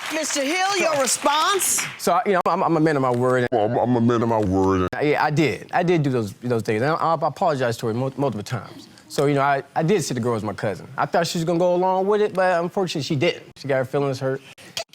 Mr. Hill, your response? So, you know, I'm a man of my word. I'm a man of my word. Yeah, I did do those things. And I apologize to her multiple times. So, you know, I did see the girl as my cousin. I thought she was gonna go along with it, but unfortunately she didn't. She got her feelings hurt.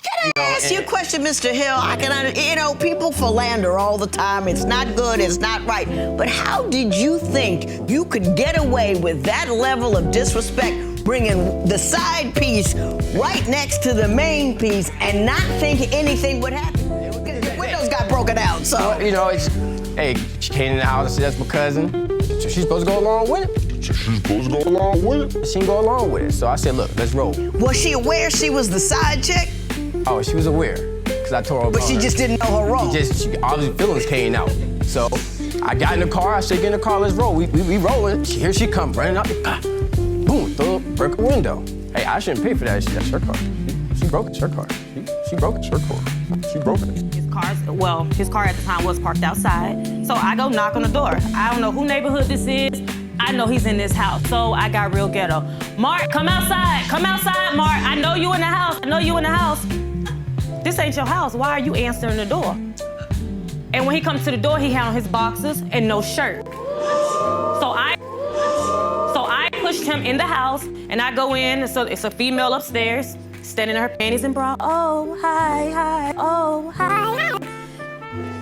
Can I ask you a question, Mr. Hill? You know, people philander all the time. It's not good, it's not right. But how did you think you could get away with that level of disrespect, bringing the side piece right next to the main piece and not think anything would happen? The windows got broken out, so. Well, you know, hey, she came in the house and said, that's my cousin. So she's supposed to go along with it. So she's supposed to go along with it? She didn't go along with it. So I said, look, let's roll. Was she aware she was the side chick? Oh, she was aware, because I told her about But she just didn't know her role. Obviously feelings came out. So I got in the car, I said, get in the car, let's roll. We rolling. Here she come, running out the car. Boom, broke a window. Hey, I shouldn't pay for that. That's her car. She broke it, it's her car. She broke it, it's her car. She broke it. His car at the time was parked outside. So I go knock on the door. I don't know who neighborhood this is. I know he's in this house, so I got real ghetto. Mark, come outside, Mark. I know you in the house, I know you in the house. This ain't your house, why are you answering the door? And when he comes to the door, he had on his boxers and no shirt. So I pushed him in the house, and I go in, so it's a female upstairs, standing in her panties and bra. Oh, hi, oh, hi.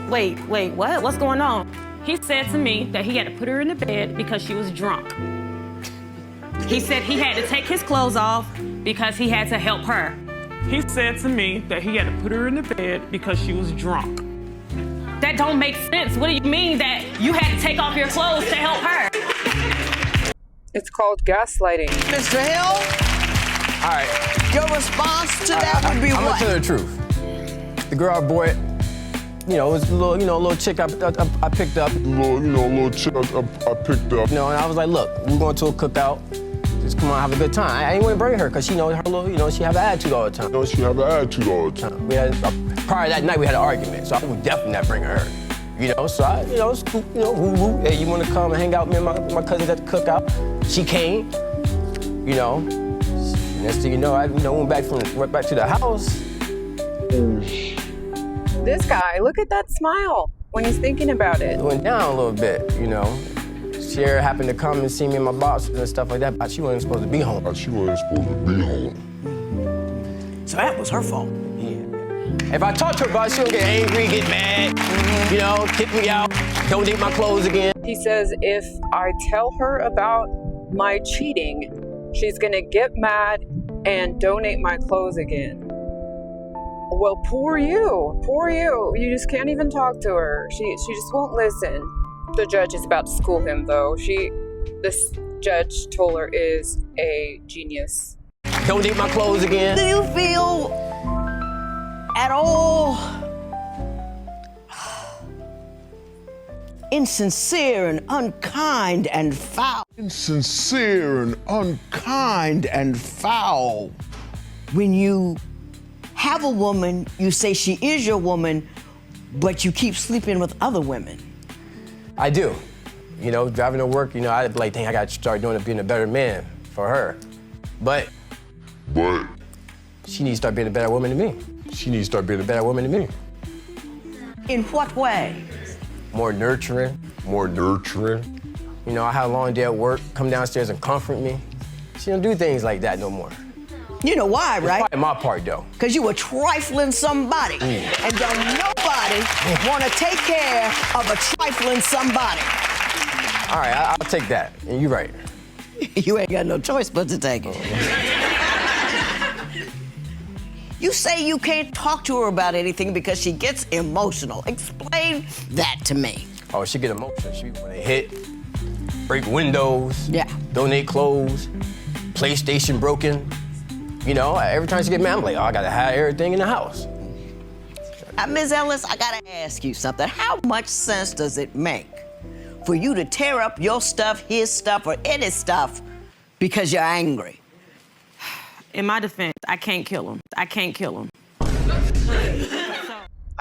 Wait, what? What's going on? He said to me that he had to put her in the bed because she was drunk. He said he had to take his clothes off because he had to help her. He said to me that he had to put her in the bed because she was drunk. That don't make sense. What do you mean that you had to take off your clothes to help her? It's called gaslighting. Mr. Hill? All right. Your response to that would be I'm what? gonna tell the truth. The girl I bought, you know, it was a little chick I picked up. Little chick I picked up. You know, and I was like, look, we're going to a cookout. Just come on, have a good time. I ain't want to bring her because she knows her little, she have an attitude all the time. She have an attitude all the time. Prior to that night, we had an argument, so I would definitely not bring her. You know, so I, it's cool, woo-woo. Hey, you want to come and hang out with me and my cousins at the cookout? She came, you know. Next thing you know, I went back to the house. This guy, look at that smile when he's thinking about it. It went down a little bit, you know. Shara happened to come and see me in my boxes and stuff like that, but she wasn't supposed to be home. She wasn't supposed to be home. So that was her fault. Yeah. If I talk to her about it, she'll get angry, get mad, kick me out, donate my clothes again. He says if I tell her about my cheating, she's gonna get mad and donate my clothes again. Well, poor you. You just can't even talk to her. She just won't listen. The judge is about to school him, though. This judge, Toler, is a genius. Donate my clothes again. Do you feel at all insincere and unkind and foul? Insincere and unkind and foul. When you have a woman, you say she is your woman, but you keep sleeping with other women. I do. Driving to work, I'd be like, dang, I gotta start being a better man for her. But she needs to start being a better woman than me. She needs to start being a better woman than me. In what way? More nurturing. I had a long day at work, come downstairs and comfort me. She don't do things like that no more. You know why, right? It's my part, though. Because you were trifling somebody. And don't nobody want to take care of a trifling somebody. All right, I'll take that. And you're right. You ain't got no choice but to take it. You say you can't talk to her about anything because she gets emotional. Explain that to me. Oh, she get emotional. She want to hit, break windows, donate clothes, PlayStation broken. Every time she get mad, I'm like, oh, I gotta have everything in the house. Ms. Ellis, I gotta ask you something. How much sense does it make for you to tear up your stuff, his stuff, or any stuff because you're angry? In my defense, I can't kill him. I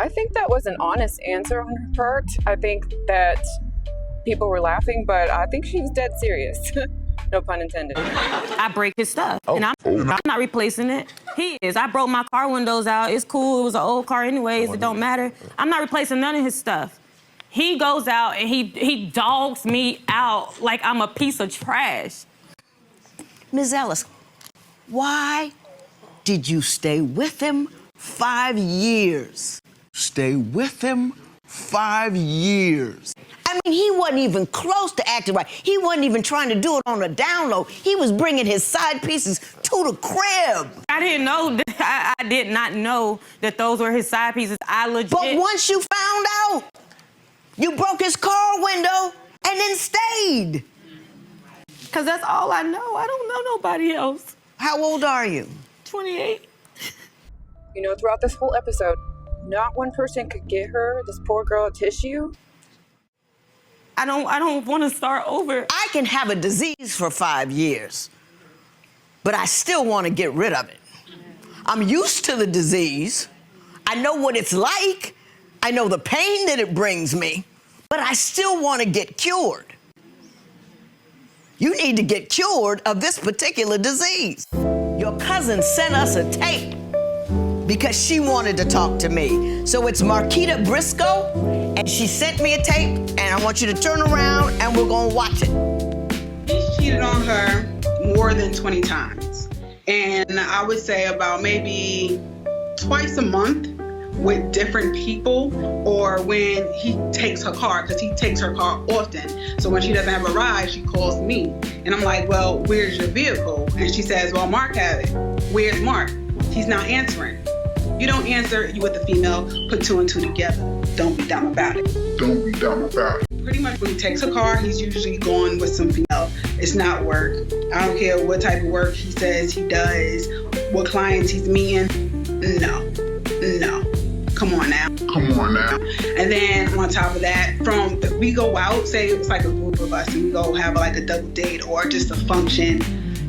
think that was an honest answer on her part. I think that people were laughing, but I think she was dead serious. No pun intended. I break his stuff, and I'm not replacing it. He is. I broke my car windows out. It's cool. It was an old car anyways. It don't matter. I'm not replacing none of his stuff. He goes out and he dogs me out like I'm a piece of trash. Ms. Ellis, why did you stay with him 5 years? Stay with him 5 years. I mean, he wasn't even close to acting right. He wasn't even trying to do it on a down low. He was bringing his side pieces to the crib. I didn't know. I did not know that those were his side pieces. I legit. But once you found out, you broke his car window and then stayed. Because that's all I know. I don't know nobody else. How old are you? 28. You know, throughout this whole episode, not one person could get her, this poor girl, a tissue. I don't want to start over. I can have a disease for 5 years, but I still want to get rid of it. I'm used to the disease. I know what it's like. I know the pain that it brings me, but I still want to get cured. You need to get cured of this particular disease. Your cousin sent us a tape because she wanted to talk to me. So it's Marquita Briscoe, and she sent me a tape, and I want you to turn around and we're gonna watch it. He's cheated on her more than 20 times. And I would say about maybe twice a month with different people, or when he takes her car, because he takes her car often. So when she doesn't have a ride, she calls me. And I'm like, well, where's your vehicle? And she says, well, Mark has it. Where's Mark? He's not answering. You don't answer, you with the female, put two and two together. Don't be dumb about it. Don't be dumb about it. Pretty much when he takes a car, he's usually going with some female. It's not work. I don't care what type of work he says he does, what clients he's meeting. No. Come on now. And then on top of that, if we go out, say it's like a group of us, and we go have like a double date or just a function,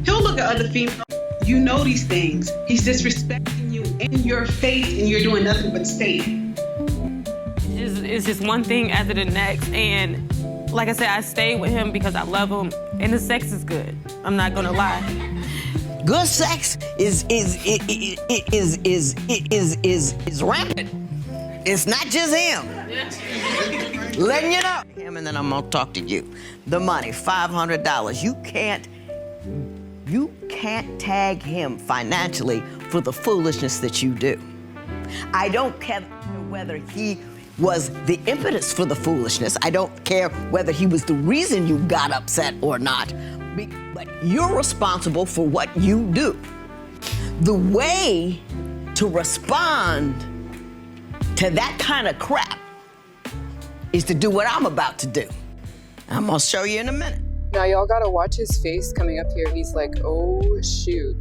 he'll look at other females. You know these things. He's disrespecting you in your face, and you're doing nothing but staying. It's just one thing after the next, and like I said, I stayed with him because I love him, and the sex is good. I'm not gonna lie. Good sex is rampant. It's not just him. Letting you know. Him, and then I'm gonna talk to you. The money, $500. You can't tag him financially for the foolishness that you do. I don't care whether he was the impetus for the foolishness. I don't care whether he was the reason you got upset or not. But you're responsible for what you do. The way to respond to that kind of crap is to do what I'm about to do. I'm gonna show you in a minute. Now y'all gotta watch his face coming up here. He's like, oh shoot.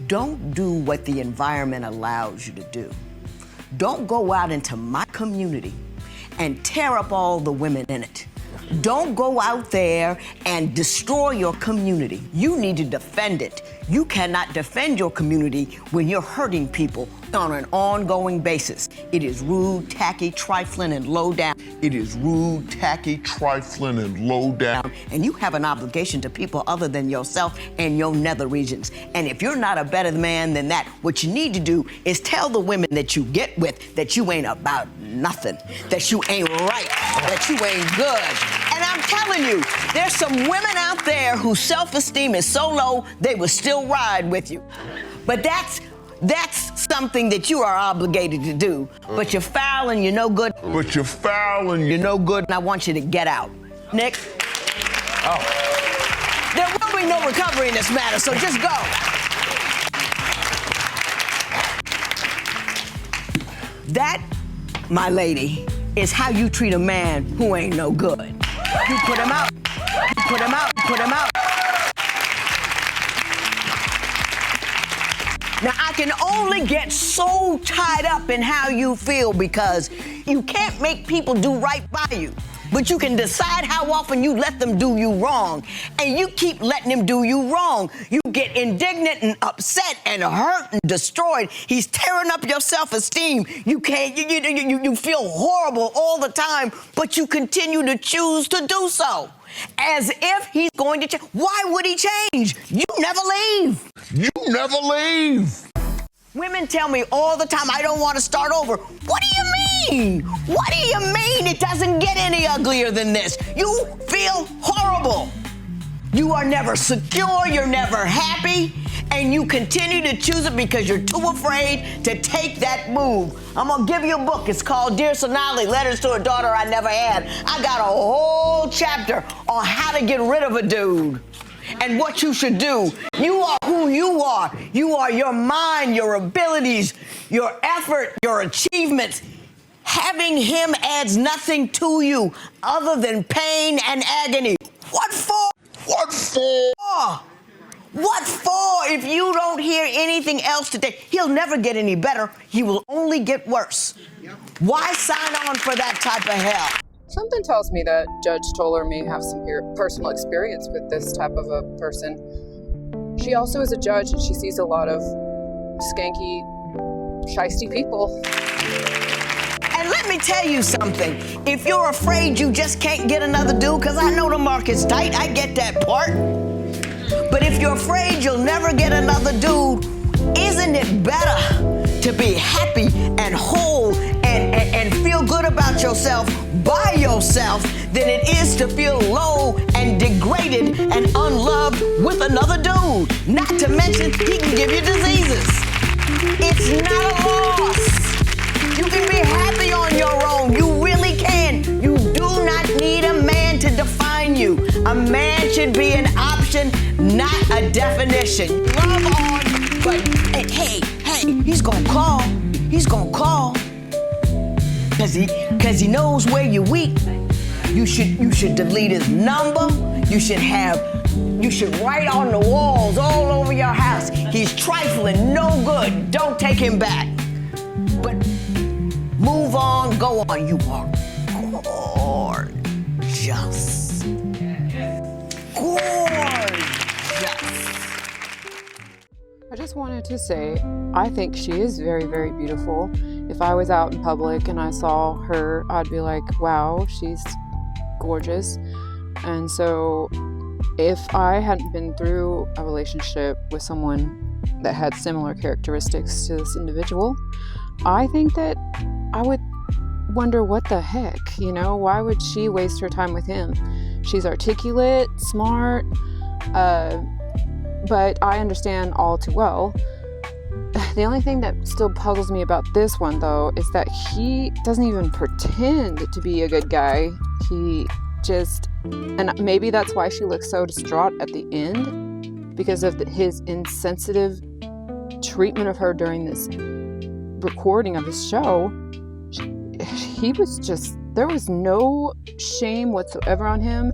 Don't do what the environment allows you to do. Don't go out into my community and tear up all the women in it. Don't go out there and destroy your community. You need to defend it. You cannot defend your community when you're hurting people on an ongoing basis. It is rude, tacky, trifling, and low down. It is rude, tacky, trifling, and low down. And you have an obligation to people other than yourself and your nether regions. And if you're not a better man than that, what you need to do is tell the women that you get with that you ain't about nothing, that you ain't right, that you ain't good. And I'm telling you, there's some women out there whose self-esteem is so low, they will still ride with you. But that's something that you are obligated to do. But you're foul and you're no good. But you're foul and you're no good. And I want you to get out. Nick? Oh. There will be no recovery in this matter, so just go. That, my lady, is how you treat a man who ain't no good. You put him out. You put him out. You put him out. Now, I can only get so tied up in how you feel because you can't make people do right by you. but you can decide how often you let them do you wrong. And you keep letting him do you wrong. You get indignant and upset and hurt and destroyed. He's tearing up your self-esteem. You can't, you feel horrible all the time, but you continue to choose to do so. As if he's going to change. Why would he change? You never leave. You never leave. Women tell me all the time, I don't want to start over. What do you mean? What do you mean? It doesn't get any uglier than this. You feel horrible. You are never secure, you're never happy, and you continue to choose it because you're too afraid to take that move. I'm gonna give you a book. It's called Dear Sonali, Letters to a Daughter I Never Had. I got a whole chapter on how to get rid of a dude and what you should do. You are who you are. You are your mind, your abilities, your effort, your achievements. Having him adds nothing to you other than pain and agony. What for? What for? What for? If you don't hear anything else today, he'll never get any better. He will only get worse. Why sign on for that type of hell? Something tells me that Judge Toler may have some personal experience with this type of a person. She also is a judge and she sees a lot of skanky, shiesty people. And let me tell you something. If you're afraid you just can't get another dude, because I know the market's tight, I get that part. But if you're afraid you'll never get another dude, isn't it better to be happy and whole and feel good about yourself by yourself than it is to feel low and degraded and unloved with another dude? Not to mention, he can give you diseases. It's not a loss. You can be happy on your own. You really can. You do not need a man to define you. A man should be an option, not a definition. Love on, but hey, he's gonna call. He's gonna call. Cause he knows where you're weak. You should delete his number. You should write on the walls all over your house. He's trifling, no good. Don't take him back. But move on, go on. You are gorgeous. Gorgeous. I just wanted to say, I think she is very, very beautiful. If I was out in public and I saw her, I'd be like, wow, she's gorgeous. And so if I hadn't been through a relationship with someone that had similar characteristics to this individual, I think that I would wonder what the heck, why would she waste her time with him? She's articulate, smart, but I understand all too well. The only thing that still puzzles me about this one, though, is that he doesn't even pretend to be a good guy. He just, and maybe that's why she looks so distraught at the end, because of his insensitive treatment of her during this recording of his show. He was just, there was no shame whatsoever on him.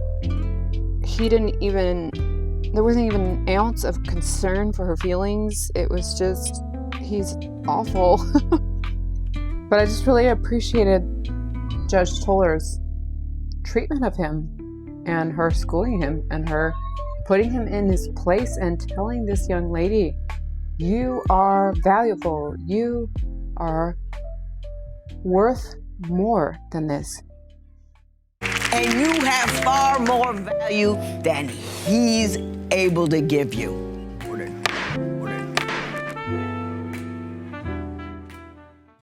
There wasn't even an ounce of concern for her feelings. It was just, he's awful. But I just really appreciated Judge Toler's treatment of him and her schooling him and her putting him in his place and telling this young lady, you are valuable. You are worth more than this. And you have far more value than he's able to give you.